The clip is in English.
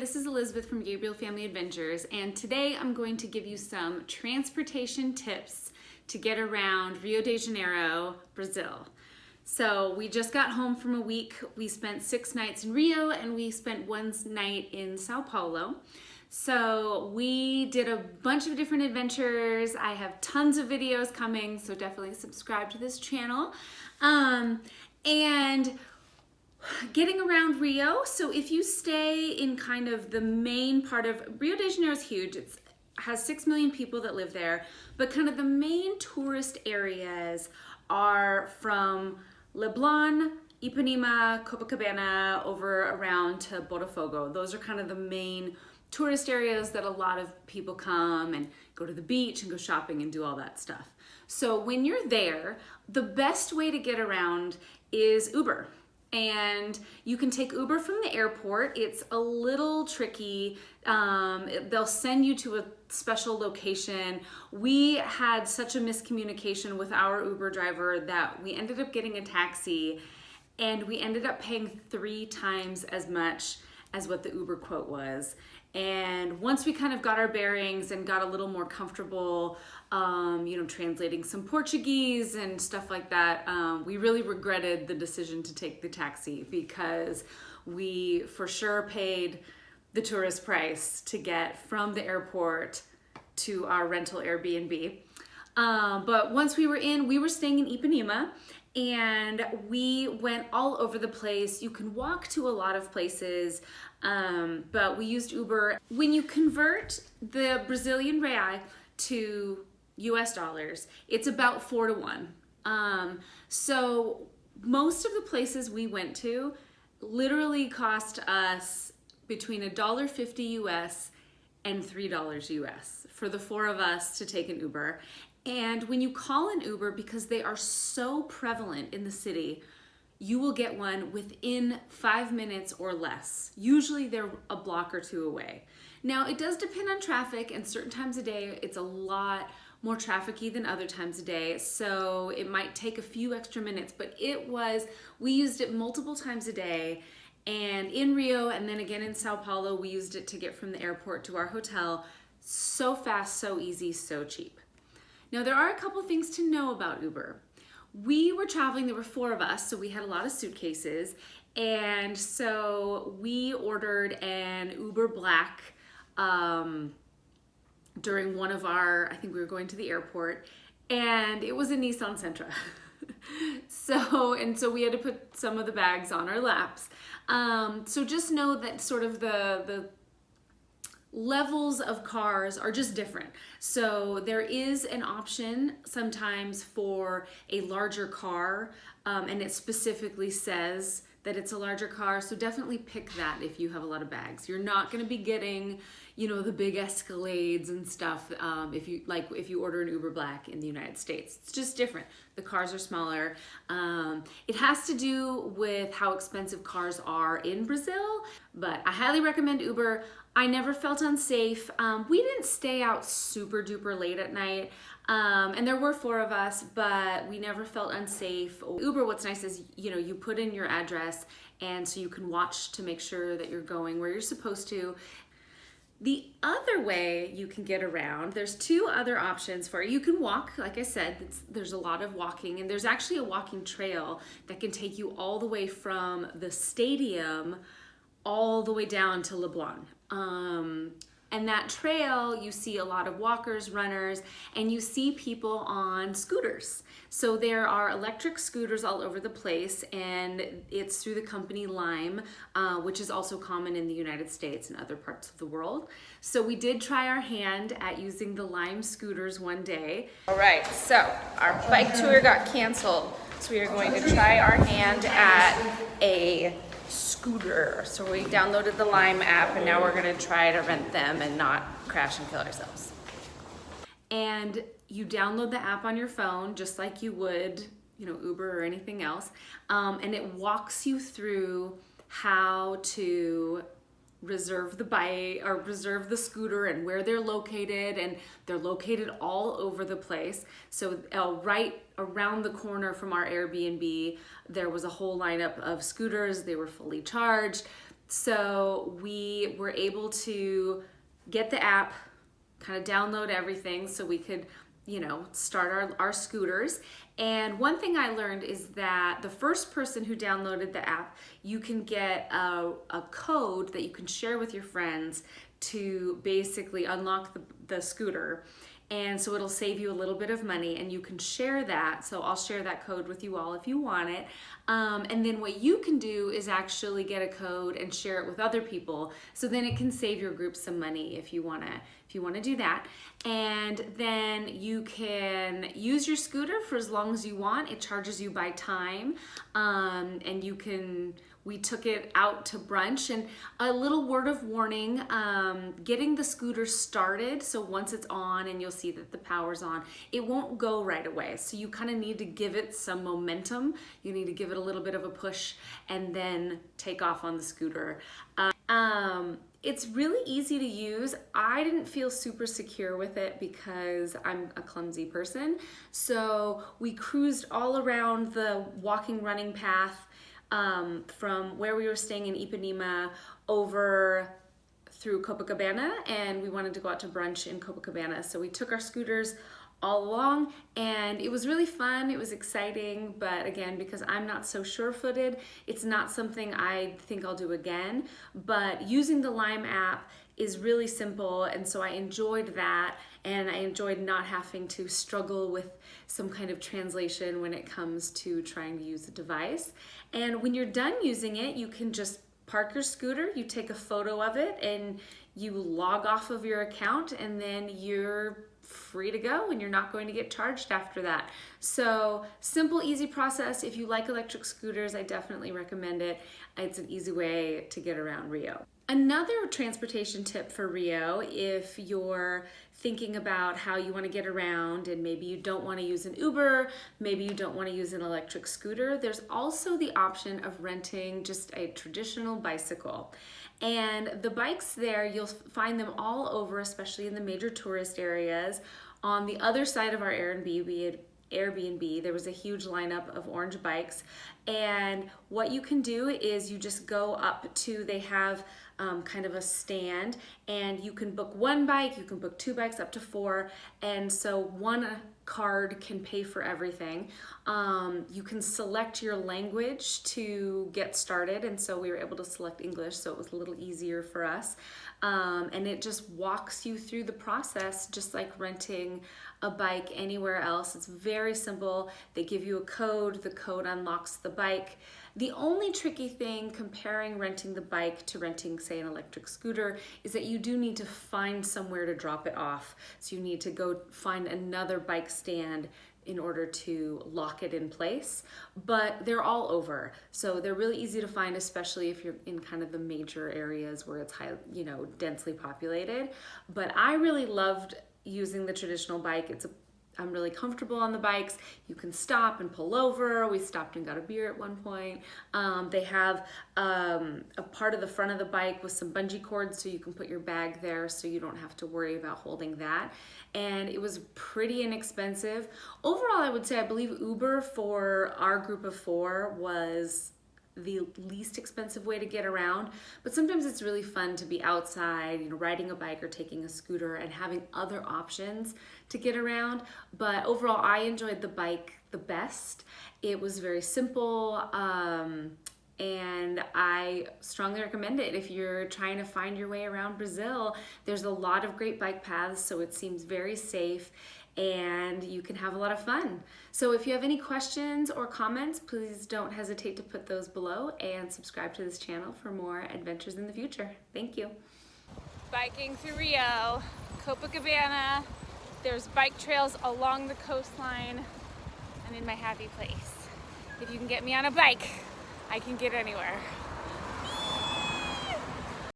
this is Elizabeth from Gabriel Family Adventures, and today I'm going to give you some transportation tips to get around Rio de Janeiro, Brazil. So we just got home from a week. We spent 6 nights in Rio and we spent 1 night in Sao Paulo. So we did a bunch of different adventures. I have tons of videos coming, so definitely subscribe to this channel. And getting around Rio, so if you stay in kind of the main part of Rio de Janeiro is huge. It has 6 million people that live there, but kind of the main tourist areas are from Leblon, Ipanema, Copacabana, over around to Botafogo. Those are kind of the main tourist areas that a lot of people come and go to the beach and go shopping and do all that stuff. So when you're there, the best way to get around is Uber. And you can take Uber from the airport. It's a little tricky. They'll send you to a special location. We had such a miscommunication with our Uber driver that we ended up getting a taxi and we ended up paying 3 times as much as what the Uber quote was. And once we kind of got our bearings and got a little more comfortable, translating some Portuguese and stuff like that, we really regretted the decision to take the taxi because we for sure paid the tourist price to get from the airport to our rental Airbnb. But once we were in, we were staying in Ipanema, and we went all over the place. You can walk to a lot of places, but we used Uber. When you convert the Brazilian real to US dollars, it's about 4 to 1. So most of the places we went to literally cost us between $1.50 US and $3 US for the 4 of us to take an Uber. And when you call an Uber, because they are so prevalent in the city, you will get one within 5 minutes or less. Usually they're a block or 2 away. Now it does depend on traffic, and certain times a day it's a lot more trafficy than other times a day, so it might take a few extra minutes, but we used it multiple times a day. And in Rio and then again in Sao Paulo, we used it to get from the airport to our hotel. So fast, so easy, so cheap. Now there are a couple things to know about Uber. We were traveling, there were 4 of us, so we had a lot of suitcases, and so we ordered an Uber Black during one of I think we were going to the airport, and it was a Nissan Sentra. So we had to put some of the bags on our laps. So just know that sort of the levels of cars are just different. So there is an option sometimes for a larger car, and it specifically says that it's a larger car, so definitely pick that if you have a lot of bags. You're not going to be getting, the big Escalades and stuff if you order an Uber Black in the United States. It's just different. The cars are smaller. It has to do with how expensive cars are in Brazil, but I highly recommend Uber. I never felt unsafe. We didn't stay out super duper late at night, and there were 4 of us, but we never felt unsafe. Uber, what's nice is, you put in your address, and so you can watch to make sure that you're going where you're supposed to. The other way you can get around, there's 2 other options for you. You can walk, like I said, there's a lot of walking, and there's actually a walking trail that can take you all the way from the stadium all the way down to Leblon. And that trail, you see a lot of walkers, runners, and you see people on scooters. So there are electric scooters all over the place, and it's through the company Lime, which is also common in the United States and other parts of the world. So we did try our hand at using the Lime scooters one day. All right, so our bike tour got canceled, so we are going to try our hand at a scooter. So we downloaded the Lime app, and now we're gonna try to rent them and not crash and kill ourselves. And you download the app on your phone just like you would, Uber or anything else, and it walks you through how to reserve the bike or reserve the scooter and where they're located, and they're located all over the place. So right around the corner from our Airbnb, there was a whole lineup of scooters. They were fully charged. So we were able to get the app, kind of download everything so we could, start our scooters. And one thing I learned is that the first person who downloaded the app, you can get a code that you can share with your friends to basically unlock the scooter. And so it'll save you a little bit of money, and you can share that. So I'll share that code with you all if you want it. And then what you can do is actually get a code and share it with other people. So then it can save your group some money if you wanna do that. And then you can use your scooter for as long as you want. It charges you by time, and we took it out to brunch. And a little word of warning, getting the scooter started, so once it's on and you'll see that the power's on, it won't go right away. So you kind of need to give it some momentum. You need to give it a little bit of a push and then take off on the scooter. It's really easy to use. I didn't feel super secure with it because I'm a clumsy person. So we cruised all around the walking running path, from where we were staying in Ipanema over through Copacabana, and we wanted to go out to brunch in Copacabana. So we took our scooters all along, and it was really fun. It was exciting, but again, because I'm not so sure-footed, it's not something I think I'll do again. But using the Lime app is really simple, and so I enjoyed that, and I enjoyed not having to struggle with some kind of translation when it comes to trying to use the device. And when you're done using it, you can just park your scooter, you take a photo of it, and you log off of your account, and then you're free to go and you're not going to get charged after that. So simple, easy process. If you like electric scooters, I definitely recommend it. It's an easy way to get around Rio. Another transportation tip for Rio, if you're thinking about how you want to get around and maybe you don't want to use an Uber, maybe you don't want to use an electric scooter, there's also the option of renting just a traditional bicycle. And the bikes there, you'll find them all over, especially in the major tourist areas. On the other side of our Airbnb, there was a huge lineup of orange bikes. And what you can do is you just go up to, they have kind of a stand, and you can book one bike, you can book two bikes, up to four. And so one card can pay for everything. You can select your language to get started, and so we were able to select English, so it was a little easier for us. And it just walks you through the process, just like renting a bike anywhere else. It's very simple. They give you a code, the code unlocks the bike. The only tricky thing comparing renting the bike to renting, say, an electric scooter is that you do need to find somewhere to drop it off. So you need to go find another bike stand in order to lock it in place, but they're all over. So they're really easy to find, especially if you're in kind of the major areas where it's high, densely populated. But I really loved using the traditional bike. I'm really comfortable on the bikes. You can stop and pull over. We stopped and got a beer at one point. They have a part of the front of the bike with some bungee cords so you can put your bag there so you don't have to worry about holding that. And it was pretty inexpensive. Overall, I would say I believe Uber for our group of four was the least expensive way to get around, but sometimes it's really fun to be outside, riding a bike or taking a scooter and having other options to get around. But overall, I enjoyed the bike the best. It was very simple, and I strongly recommend it if you're trying to find your way around Brazil. There's a lot of great bike paths, so it seems very safe, and you can have a lot of fun. So if you have any questions or comments, please don't hesitate to put those below, and subscribe to this channel for more adventures in the future. Thank you. Biking through Rio, Copacabana. There's bike trails along the coastline. I'm in my happy place. If you can get me on a bike, I can get anywhere.